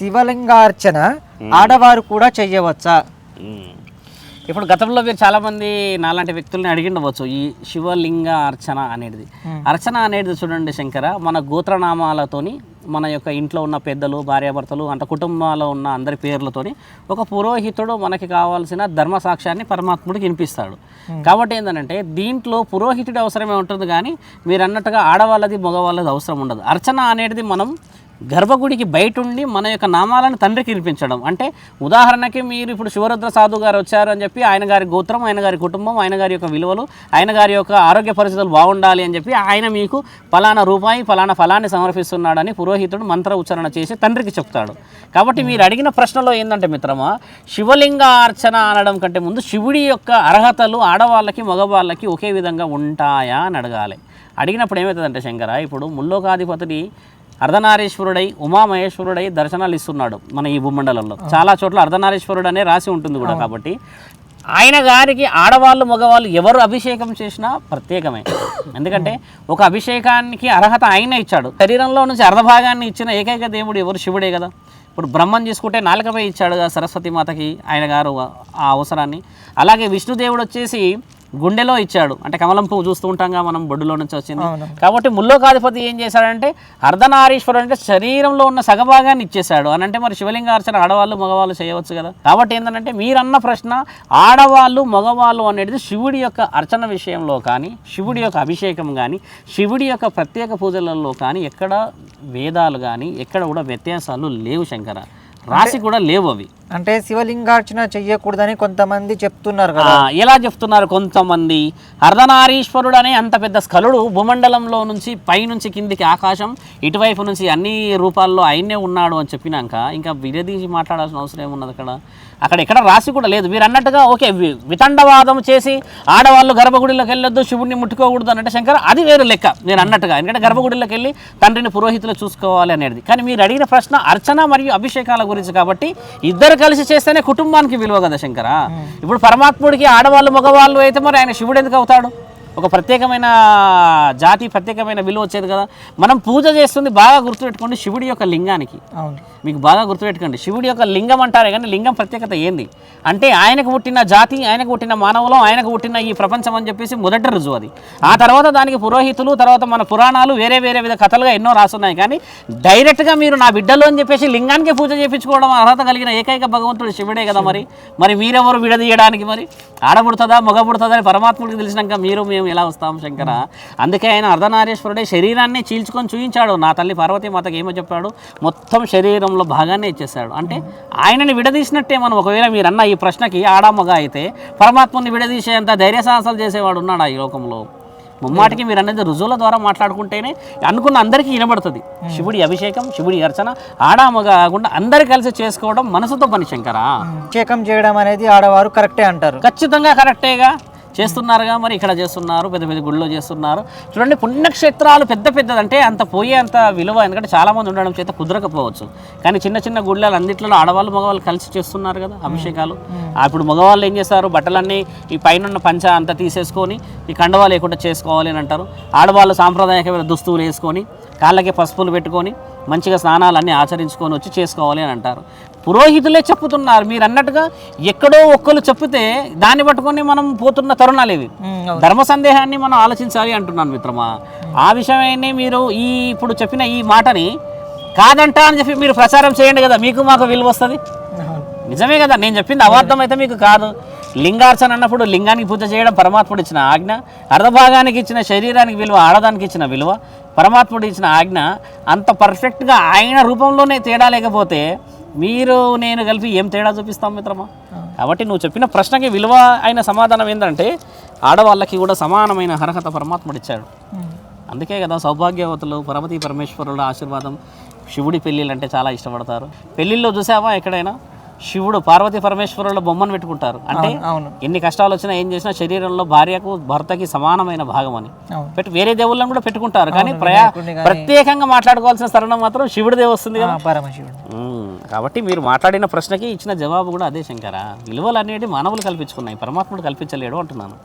శివలింగార్చన ఆడవారు కూడా చెయ్యవచ్చా? ఇప్పుడు గతంలో మీరు చాలామంది నాలాంటి వ్యక్తుల్ని అడిగిండవచ్చు ఈ శివలింగ అర్చన అనేది. అర్చన అనేది చూడండి శంకర, మన గోత్రనామాలతోని మన యొక్క ఇంట్లో ఉన్న పెద్దలు, భార్యాభర్తలు అంటే కుటుంబాల్లో ఉన్న అందరి పేర్లతోని ఒక పురోహితుడు మనకి కావాల్సిన ధర్మ సాక్ష్యాన్ని పరమాత్ముడికి వినిపిస్తాడు. కాబట్టి ఏంటంటే దీంట్లో పురోహితుడి అవసరమే ఉంటుంది, కానీ మీరు అన్నట్టుగా ఆడవాళ్ళది మగవాళ్ళది అవసరం ఉండదు. అర్చన అనేది మనం గర్భగుడికి బయట ఉండి మన యొక్క నామాలను తండ్రికి వినిపించడం. అంటే ఉదాహరణకి మీరు ఇప్పుడు శివరుద్ర సాధు గారు వచ్చారు అని చెప్పి ఆయన గారి గోత్రం, ఆయన గారి కుటుంబం, ఆయన గారి యొక్క విలువలు, ఆయన గారి యొక్క ఆరోగ్య పరిస్థితులు బాగుండాలి అని చెప్పి ఆయన మీకు ఫలానా రూపాయి ఫలానా ఫలాన్ని సమర్పిస్తున్నాడని పురోహితుడు మంత్ర ఉచ్చారణ చేసి తండ్రికి చెప్తాడు. కాబట్టి మీరు అడిగిన ప్రశ్నలో ఏంటంటే మిత్రమా, శివలింగ అర్చన అనడం కంటే ముందు శివుడి యొక్క అర్హతలు ఆడవాళ్ళకి మగవాళ్ళకి ఒకే విధంగా ఉంటాయా అని అడగాలి. అడిగినప్పుడు ఏమవుతుందంటే శంకర, ఇప్పుడు ముల్లోకాధిపతిని అర్ధనారీశ్వరుడై ఉమామహేశ్వరుడై దర్శనాలు ఇస్తున్నాడు మన ఈ భూమండలంలో. చాలా చోట్ల అర్ధనారీశ్వరుడు అనే రాసి ఉంటుంది కూడా. కాబట్టి ఆయన గారికి ఆడవాళ్ళు మగవాళ్ళు ఎవరు అభిషేకం చేసినా ప్రత్యేకమే. ఎందుకంటే ఒక అభిషేకానికి అర్హత ఆయన ఇచ్చాడు. శరీరంలో నుంచి అర్ధభాగాన్ని ఇచ్చిన ఏకైక దేవుడు ఎవరు? శివుడే కదా. ఇప్పుడు బ్రహ్మం తీసుకుంటే నాలుకపై ఇచ్చాడు కదా సరస్వతి మాతకి ఆయన గారు ఆ అవసరాన్ని. అలాగే విష్ణుదేవుడు వచ్చేసి గుండెలో ఇచ్చాడు. అంటే కమలం పువ్వు చూస్తూ ఉంటాంగా మనం బొడ్డులో నుంచి వచ్చింది. కాబట్టి ముల్లోకాధిపతి ఏం చేశాడంటే అర్ధనారీశ్వరుడు అంటే శరీరంలో ఉన్న సగభాగాన్ని ఇచ్చేశాడు అని. అంటే మరి శివలింగార్చన ఆడవాళ్ళు మగవాళ్ళు చేయవచ్చు కదా. కాబట్టి ఏంటంటే మీరన్న ప్రశ్న ఆడవాళ్ళు మగవాళ్ళు అనేది శివుడి యొక్క అర్చన విషయంలో కానీ, శివుడి యొక్క అభిషేకం కానీ, శివుడి యొక్క ప్రత్యేక పూజలలో కానీ ఎక్కడ వేదాలు కానీ ఎక్కడ కూడా వ్యత్యాసాలు లేవు శంకర. రాసి కూడా లేవు అవి. అంటే శివలింగార్చన చెయ్యకూడదని కొంతమంది చెప్తున్నారు కదా. ఎలా చెప్తున్నారు కొంతమంది? అర్ధనారీశ్వరుడు అనే అంత పెద్ద స్కలుడు భూమండలంలో నుంచి పైనుంచి కిందికి ఆకాశం ఇటువైపు నుంచి అన్ని రూపాల్లో ఆయనే ఉన్నాడు అని చెప్పినాక ఇంకా విడదీసి మాట్లాడాల్సిన అవసరం ఏమున్నది అక్కడ? అక్కడ ఎక్కడ రాసి కూడా లేదు. మీరు అన్నట్టుగా ఓకే వితండవాదం చేసి ఆడవాళ్ళు గర్భగుడిలోకి వెళ్ళొద్దు, శివుడిని ముట్టుకోకూడదు అన్నట్టు శంకర, అది వేరు లెక్క నేను అన్నట్టుగా. ఎందుకంటే గర్భగుడిలోకి వెళ్ళి తండ్రిని పురోహితులు చూసుకోవాలి అనేది. కానీ మీరు అడిగిన ప్రశ్న అర్చన మరియు అభిషేకాల గురించి. కాబట్టి ఇద్దరు కలిసి చేస్తేనే కుటుంబానికి విలువ కదా శంకర. ఇప్పుడు పరమాత్ముడికి ఆడవాళ్ళు మగవాళ్ళు అయితే మరి ఆయన శివుడు ఎందుకు అవుతాడు? ఒక ప్రత్యేకమైన జాతి, ప్రత్యేకమైన విలువ వచ్చేది కదా. మనం పూజ చేస్తుంది బాగా గుర్తుపెట్టుకోండి శివుడి యొక్క లింగానికి. మీకు బాగా గుర్తుపెట్టుకోండి శివుడి యొక్క లింగం అంటారే కానీ లింగం ప్రత్యేకత ఏంది అంటే ఆయనకు పుట్టిన జాతి, ఆయనకు పుట్టిన మానవులం, ఆయనకు పుట్టిన ఈ ప్రపంచం అని చెప్పేసి మొదటి రుజువు అది. ఆ తర్వాత దానికి పురోహితులు, తర్వాత మన పురాణాలు వేరే వేరే విధ కథలుగా ఎన్నో రాస్తున్నాయి. కానీ డైరెక్ట్గా మీరు నా బిడ్డలు అని చెప్పేసి లింగానికి పూజ చేయించుకోవడం అర్హత కలిగిన ఏకైక భగవంతుడు శివుడే కదా. మరి మీరెవరు విడదీయడానికి? మరి ఆడబుడుతుందా మగ పుడుతుందా అని పరమాత్ముడికి తెలిసినాక మీరు మేము ఎలా వస్తాం శంకర? అందుకే ఆయన అర్ధనారీశ్వరుడే శరీరాన్ని చీల్చుకొని చూపించాడు. నా తల్లి పార్వతీ మాతకి ఏమో చెప్పాడు, మొత్తం శరీరంలో భాగాన్ని ఇచ్చేసాడు. అంటే ఆయనని విడదీసినట్టే మనం. ఒకవేళ మీరు అన్న ఈ ప్రశ్నకి ఆడా మగ అయితే పరమాత్మని విడదీసేంత ధైర్య సాహసాలు చేసేవాడు ఉన్నాడు ఈ లోకంలో? ముమ్మాటికి మీరు అనేది రుజువుల ద్వారా మాట్లాడుకుంటేనే అనుకున్న అందరికీ వినబడుతుంది. శివుడి అభిషేకం, శివుడి అర్చన ఆడా మగ కాకుండా అందరు కలిసి చేసుకోవడం మనసుతో పని శంకర. అభిషేకం చేయడం అనేది ఆడవారు కరెక్టే అంటారు? ఖచ్చితంగా కరెక్టేగా, చేస్తున్నారుగా. మరి ఇక్కడ చేస్తున్నారు, పెద్ద పెద్ద గుళ్ళో చేస్తున్నారు. చూడండి పుణ్యక్షేత్రాలు పెద్ద పెద్దదంటే అంత పోయే అంత విలువ. ఎందుకంటే చాలామంది ఉండడం చేత కుదరకపోవచ్చు. కానీ చిన్న చిన్న గుళ్ళలు అన్నింటిలో ఆడవాళ్ళు మగవాళ్ళు కలిసి చేస్తున్నారు కదా అభిషేకాలు. అప్పుడు మగవాళ్ళు ఏం చేస్తారు, బట్టలన్నీ ఈ పైన పంచ అంతా తీసేసుకొని ఈ కండవాలు లేకుండా చేసుకోవాలి అని అంటారు. ఆడవాళ్ళు సాంప్రదాయకమైన దుస్తువులు వేసుకొని కాళ్ళకి పసుపులు పెట్టుకొని మంచిగా స్నానాలన్నీ ఆచరించుకొని వచ్చి చేసుకోవాలి అని అంటారు. పురోహితులే చెప్పుతున్నారు. మీరు అన్నట్టుగా ఎక్కడో ఒక్కరు చెప్తే దాన్ని పట్టుకొని మనం పోతున్న తరుణాలు ఇవి. ధర్మ సందేహాన్ని మనం ఆలోచించాలి అంటున్నాను మిత్రమా. ఆ విషయమే మీరు ఇప్పుడు చెప్పిన ఈ మాటని కాదంట అని చెప్పి మీరు ప్రచారం చేయండి కదా, మీకు మాకు విలువ వస్తుంది. నిజమే కదా, నేను చెప్పింది అవార్థం అయితే మీకు కాదు. లింగార్చన అన్నప్పుడు లింగానికి పూజ చేయడం పరమాత్ముడు ఇచ్చిన ఆజ్ఞ. అర్ధభాగానికి ఇచ్చిన శరీరానికి విలువ, ఆడదానికి ఇచ్చిన విలువ, పరమాత్ముడు ఇచ్చిన ఆజ్ఞ. అంత పర్ఫెక్ట్గా ఆయన రూపంలోనే తేడా లేకపోతే మీరు నేను కలిపి ఏం తేడా చూపిస్తాం మిత్రమా? కాబట్టి నువ్వు చెప్పిన ప్రశ్నకి విలువ అయిన సమాధానం ఏంటంటే ఆడవాళ్ళకి కూడా సమానమైన అర్హత పరమాత్ముడు ఇచ్చాడు. అందుకే కదా సౌభాగ్యవతులు పార్వతీ పరమేశ్వరుల ఆశీర్వాదం. శివుడి పెళ్ళిళ్ళు అంటే చాలా ఇష్టపడతారు. పెళ్ళిళ్ళు చూసావా ఎక్కడైనా శివుడు పార్వతీ పరమేశ్వరుల బొమ్మను పెట్టుకుంటారు. అంటే ఎన్ని కష్టాలు వచ్చినా ఏం చేసినా శరీరంలో భార్యకు భర్తకి సమానమైన భాగం అని వేరే దేవుళ్ళని కూడా పెట్టుకుంటారు. కానీ ప్రత్యేకంగా మాట్లాడుకోవాల్సిన తరుణం మాత్రం శివుడిదే వస్తుంది కదా పరమశివుడు. కాబట్టి మీరు మాట్లాడిన ప్రశ్నకి ఇచ్చిన జవాబు కూడా అదే శంకర. విలువలు అనేవి మానవులు కల్పించుకున్నాయి, పరమాత్ముడు కల్పించలేడు అంటున్నాను.